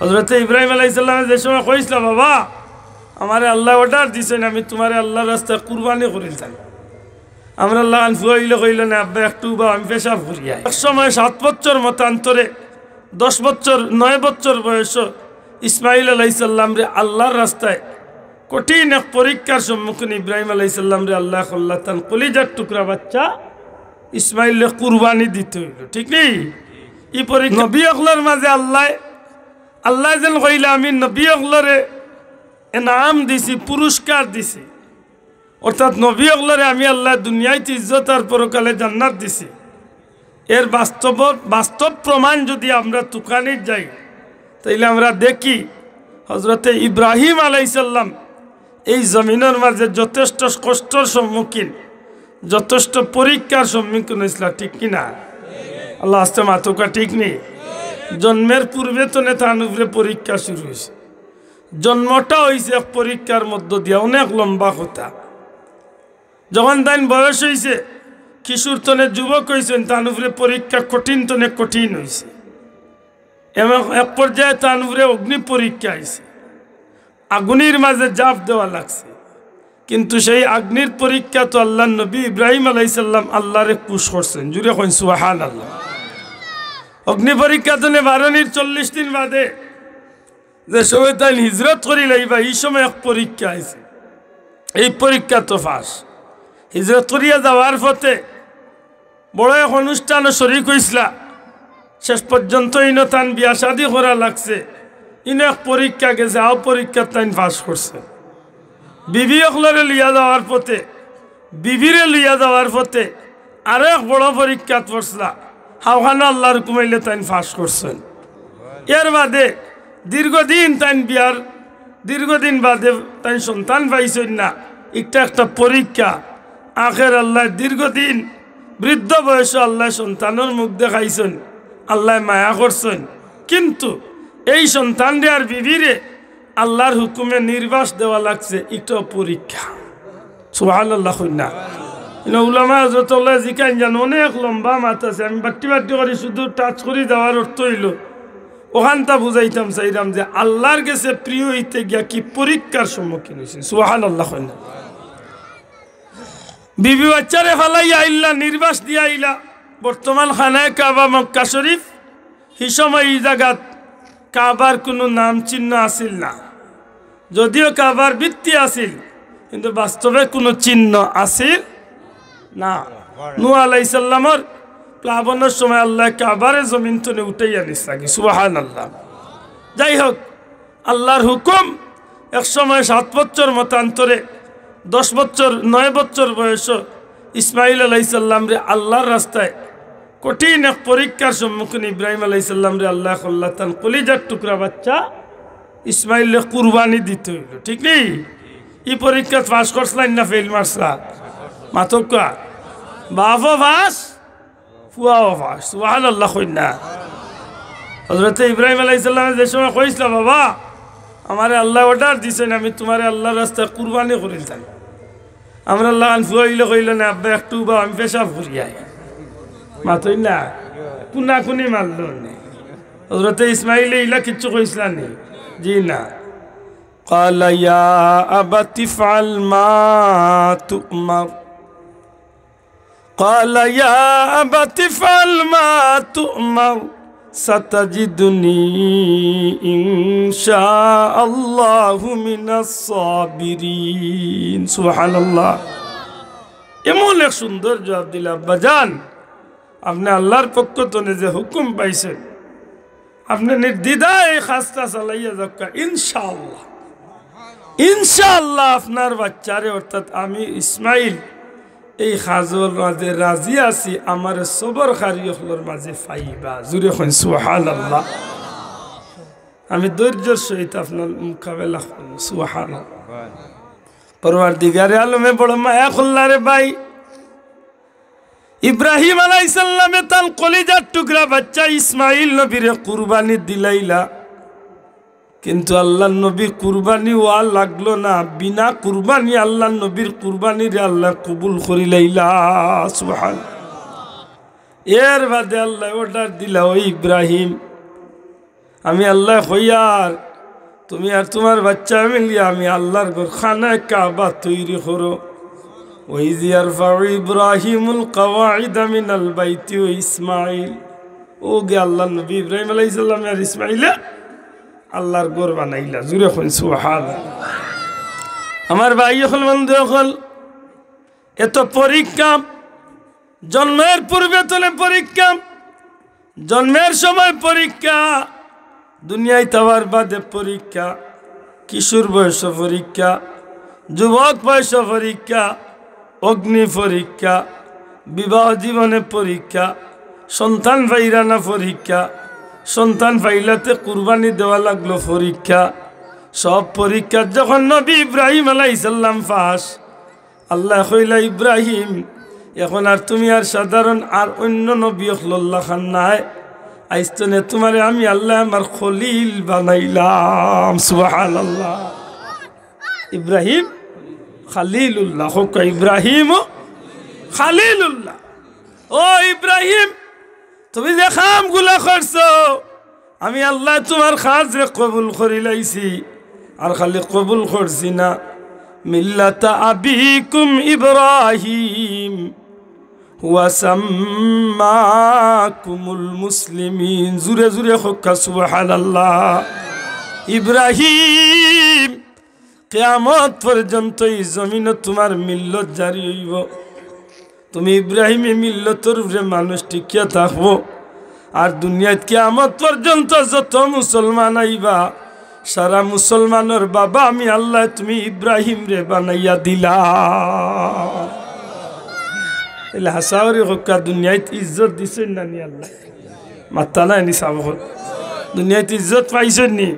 হযরত ইব্রাহিম আলাইহিস সালাম যে সময় কইছিল বাবা আমারে আল্লাহ অর্ডার দিছেন আমি তোমারে আল্লাহর রাস্তায় কুরবানি করিলাম আমরা আল্লাহ আনফুইলে কইল না আব্বা একটু বা আমি পেশাব করি এক সময় 7 বছর মতান্তরে 10 বছর 9 বছর বয়স ইসমাইল আলাইহিস সালাম রে আল্লাহর রাস্তায় কঠিন এক পরীক্ষার সম্মুখীন ইব্রাহিম আলাইহিস সালাম রে আল্লাহ কল্লাতান কলিজার টুকরা বাচ্চা ইসমাইল কুরবানি দিতে হইল ঠিক নেই এই পরীক্ষা নবী আকলার মাঝে আল্লাহ যেন কইলা আমি নবী আকলরে এনাম দিছি পুরস্কার দিছি অর্থাৎ নবী আকলরে আমি আল্লাহ দুনিয়ায় ইজ্জত আর পরকালে জান্নাত দিছি এর বাস্তব প্রমাণ যদি আমরা তুকানি যাই তাইলে আমরা দেখি হযরতে ইব্রাহিম আলাইহিস সালাম এই জমিনের মাঝে যথেষ্ট কষ্টের সম্মুখীন যথেষ্ট পরীক্ষার সম্মুখীন হয়েছিল ঠিক কিনা আল্লাহ আস্তে মাতুকা ঠিক নেই জন্মের পূর্বে তো তার উপরে পরীক্ষা শুরু হয়েছে জন্মটা হয়েছে এক পরীক্ষার মধ্য দিয়ে অনেক লম্বা কথা যখন তাই বয়স হয়েছে কিশোর তনে যুবক হয়েছেন তার উপরে পরীক্ষা কঠিন তনে কঠিন হয়েছে এবং এক পর্যায়ে তার উপরে অগ্নি পরীক্ষা হয়েছে আগুনের মাঝে জাপ দেওয়া লাগছে কিন্তু সেই আগ্নির পরীক্ষা তো আল্লাহ নবী ইব্রাহিম আলাইহিস সালাম আল্লাহরে খুশ করছেন জুড়ে কইন সুবহানাল্লাহ অগ্নি পরীক্ষা তো 12-40 দিন বাদে যে সময় তাই হিজরত করি লাইবা এই সময় এক পরীক্ষা আছে এই পরীক্ষা তো ফাঁস হিজরত করিয়া যাওয়ার পথে বড় এক অনুষ্ঠানে শরীক হইসলা শেষ পর্যন্ত ইনো তান বিয়া শাদি করা লাগছে ইনো এক পরীক্ষা গেছে আও পরীক্ষা তাই পাস করছে বিবি অকলরে লিয়া যাওয়ার পথে বিবিরে লিয়া যাওয়ার পথে আরো এক বড় পরীক্ষা পড়ছলা হাওখানা আল্লাহর কুমাইলে তাই ফাঁস করছেন এর বাদে দীর্ঘদিন বাদে তাই সন্তান পাইছেন না একটা পরীক্ষা আখের আল্লাহ দীর্ঘদিন বৃদ্ধ বয়স আল্লাহ সন্তানের মুখ দেখাইছেন আল্লাহ মায়া করছেন কিন্তু এই সন্তানরে আর বিবিরে আল্লাহর হুকুমে নির্বাস দেওয়া লাগছে একটা পরীক্ষা সুবহানাল্লাহ কইনা উলামা হযরতুল্লাহ জিকান জান অনেক লম্বা মাত আছে আমি বাট্টি করে শুধু টাচ করে দেওয়ার অর্থ হইল ওখানটা বুঝাইতাম চাইলাম যে আল্লাহর কাছে প্রিয় হইতে গিয়া কি পরীক্ষার সম্মুখীন হয়েছে সুবহানাল্লাহ কইনা বিবি বাচ্চারে ফালাই আইলা নির্বাস দিয়া আইলা বর্তমান খানায় কাবা মক্কা শরীফ এই সময় এই জায়গাত কাবার কোনো নাম চিহ্ন আসিল না যদিও কাবার ভিত্তি আসিল কিন্তু বাস্তবে কোনো চিহ্ন আসিল না নূহ আলাইহিস সালামের প্লাবনের সময় আল্লাহ কাবারে জমিন তনে উঠাই আনিস নাকি সুবহানাল্লাহ যাই হোক আল্লাহর হুকুম এক সময় 7 বছর মতান্তরে 10 বছর 9 বছর বয়স ইসমাইল আলাইহিস সালাম রে আল্লাহর রাস্তায় কঠিন এক পরীক্ষার সম্মুখীন ইব্রাহিম আলাইহিস সালাম রে আল্লাহ কল্লাতান কলিজার টুকরা বাচ্চা ইসমাইল কুরবানি দিতে হইল ঠিক নেই এই পরীক্ষা পাস করছলেন না ফেল মারছলা মাতকা বাবা পাস ফুয়াও পাস সুবহানাল্লাহ কইনা হযরত ইব্রাহিম আলাইহিস সালাম যে সময় কইছিল বাবা আমারে আল্লাহ অর্ডার দিছেন আমি তোমারে আল্লাহর রাস্তায় কুরবানি করিলাম আমরা আল্লাহ আনফুইলে কইল না আব্বা একটু বা আমি পেশাব করি মাতই না কুনি মারল হযরত ইসমাইল ইলা কিচ্ছু কইছিল না জি না قال يا أبت افعل ما تؤمر قال يا أبت افعل ما تؤمر ستجدني إن شاء الله من الصابرين سبحان الله এমন এক সুন্দর জবাব দিল আব্বাজান আপনি আল্লাহর পক্ষ থেকে যে হুকুম পাইছেন আপনি নির্দ্বিধায় খাস্তা চালাইয়া যাক ইনশাআল্লাহ ইনশাআল্লাহ আপনার বাচ্চারে অর্থাৎ আমি ইসমাইল এই খাজর মাঝে রাজি আছি আমার সবর খারিয়র মাঝে পাইবা জুরে কইন সুবহানাল্লাহ আমি ধৈর্যের সহিত আপনার মোকাবেলা করব সুবহানাল্লাহ পরওয়ারদিগারে আলমে বড় মায়া খুল্লারে ভাই ইব্রাহিম আলাইহিস সালামে তার কলিজার টুকরা বাচ্চা ইসমাইল নবীরে কুরবানি দিলাইলা কিন্তু আল্লাহর নবী কুরবানি ওয়া লাগলো না বিনা কুরবানি আল্লাহর নবীর কুরবানি রে আল্লাহ কবুল করিলাইলা সুবহানাল্লাহ এর বাদে আল্লাহ অর্ডার দিলা ও ইব্রাহিম আমি আল্লাহ হইয়ার তুমি আর তোমার বাচ্চা মিলিয়া আমি আল্লাহর ঘর খানায় কাবা তৈরি করো। وإذ يرفع إبراهيم القواعد من البيت وإسماعيل ও গে আল্লাহ নবী ইব্রাহিম আলাইহিস সালাম আর ইসমাঈল আল্লাহর ঘর বানাইলা। জুরে কইন সুবহানাল্লাহ। আমার ভাই হল বন্ধু হল এত পরীক্ষা, জন্মের পূর্বে তোলে পরীক্ষা, জন্মের সময় পরীক্ষা, দুনিয়ায় তাওয়ার বাদে পরীক্ষা, কিশোর বয়স পরীক্ষা, যুবক বয়স পরীক্ষা, অগ্নি পরীক্ষা, বিবাহ জীবনে পরীক্ষা, সন্তান পাইরানা পরীক্ষা, সন্তান পাইলাতে কুরবানি দেওয়া লাগলো পরীক্ষা। সব পরীক্ষা যখন নবী ইব্রাহিম আলাইহিস সালাম পাস, আল্লাহ কইলা ইব্রাহিম এখন আর তুমি আর সাধারণ আর অন্য নবী আল্লাহ খান নাই, আইস্তনে তোমারে আমি আল্লাহ আমার খলিল বানাইলাম। সুবহানাল্লাহ। ইব্রাহিম খালিলুল্লাহ, হোক ইব্রাহিম খালিলুল্লাহ। ও ইব্রাহিম তুমি যে কামগুলা করছো আমি আল্লাহ তোমার কাজরে কবুল করি লাইছি। আর খালি কবুল করছি না, মিল্লাতা আবিকুম ইব্রাহিম ওয়া সাম্মাকুমুল মুসলিমিন। জুরে জুরে হোক সুবহানাল্লাহ। ইব্রাহিম কিয়ামত পর্যন্ত এই জমিনে তোমার মিল্লত জারি হইব। তুমি ইব্রাহিমী মিল্লতর উপরে মানুষ টিকিয়া থাকবো। আর দুনিয়াত কিয়ামত পর্যন্ত যত মুসলমান আইবা সারা মুসলমানের বাবা আমি আল্লাহ তুমি ইব্রাহিম রে বানাইয়া দিলা। এলে হাসাওরি হকা দুনিয়াত ইজ্জত দিছেন না নি আল্লাহ? মাত্তা নাই নি সাবহ দুনিয়াত ইজ্জত পাইছেন নি?